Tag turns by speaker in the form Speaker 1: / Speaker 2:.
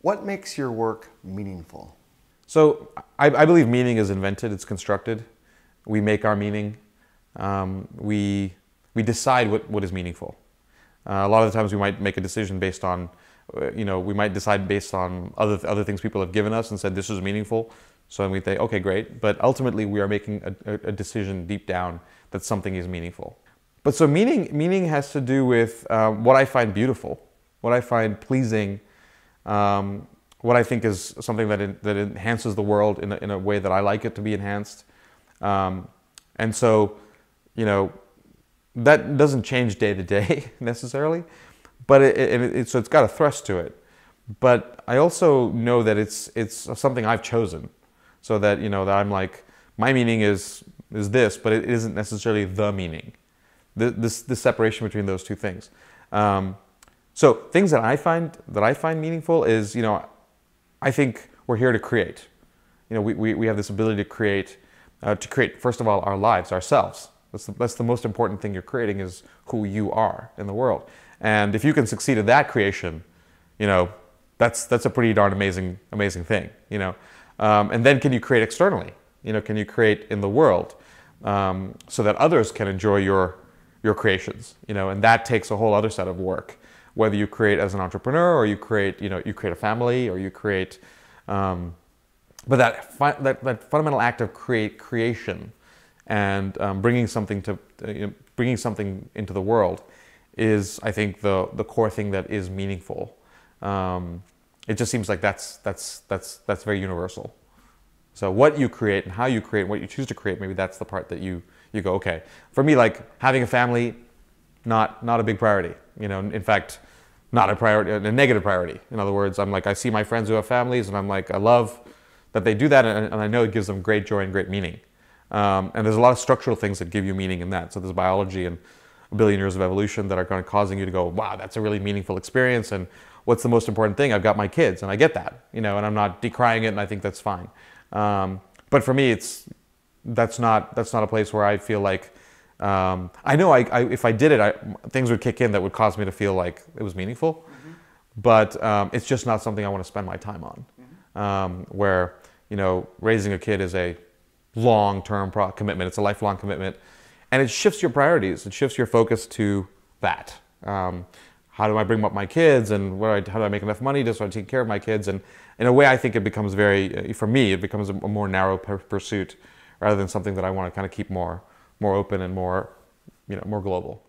Speaker 1: What makes your work meaningful?
Speaker 2: So I believe meaning is invented, it's constructed. We make our meaning. We decide what is meaningful. A lot of the times we might make a decision based on, we might decide based on other things people have given us and said this is meaningful. So we think, okay, great. But ultimately we are making a decision deep down that something is meaningful. But so meaning has to do with what I find beautiful, what I find pleasing, what I think is something that enhances the world in a way that I like it to be enhanced. And so, that doesn't change day to day necessarily, but so it's got a thrust to it. But I also know that it's something I've chosen, so that that I'm like, my meaning is this, but it isn't necessarily the meaning. This separation between those two things. So things that I find meaningful is I think we're here to create. We have this ability to create first of all our lives, ourselves. That's the most important thing you're creating, is who you are in the world. And if you can succeed at that creation, that's a pretty darn amazing thing. And then can you create externally? Can you create in the world so that others can enjoy your creations? And that takes a whole other set of work. Whether you create as an entrepreneur, or you create a family, or you create, but that fundamental act of creation and bringing something into the world is, I think, the core thing that is meaningful. It just seems like that's very universal. So what you create and how you create, what you choose to create, maybe that's the part that you go, okay. For me, like having a family, not a big priority. In fact, not a priority, a negative priority. In other words, I'm like, I see my friends who have families, and I'm like, I love that they do that, and I know it gives them great joy and great meaning. And there's a lot of structural things that give you meaning in that. So there's biology and a billion years of evolution that are kind of causing you to go, wow, that's a really meaningful experience. And what's the most important thing? I've got my kids, and I get that, and I'm not decrying it, and I think that's fine. But for me, that's not a place where I feel like, I know if I did it, things would kick in that would cause me to feel like it was meaningful. Mm-hmm. But it's just not something I want to spend my time on. Mm-hmm. Where raising a kid is a long-term commitment. It's a lifelong commitment, and it shifts your priorities. It shifts your focus to that. How do I bring up my kids, and how do I make enough money to sort of take care of my kids? And in a way, I think it becomes for me, it becomes a more narrow pursuit rather than something that I want to kind of keep more open and more global.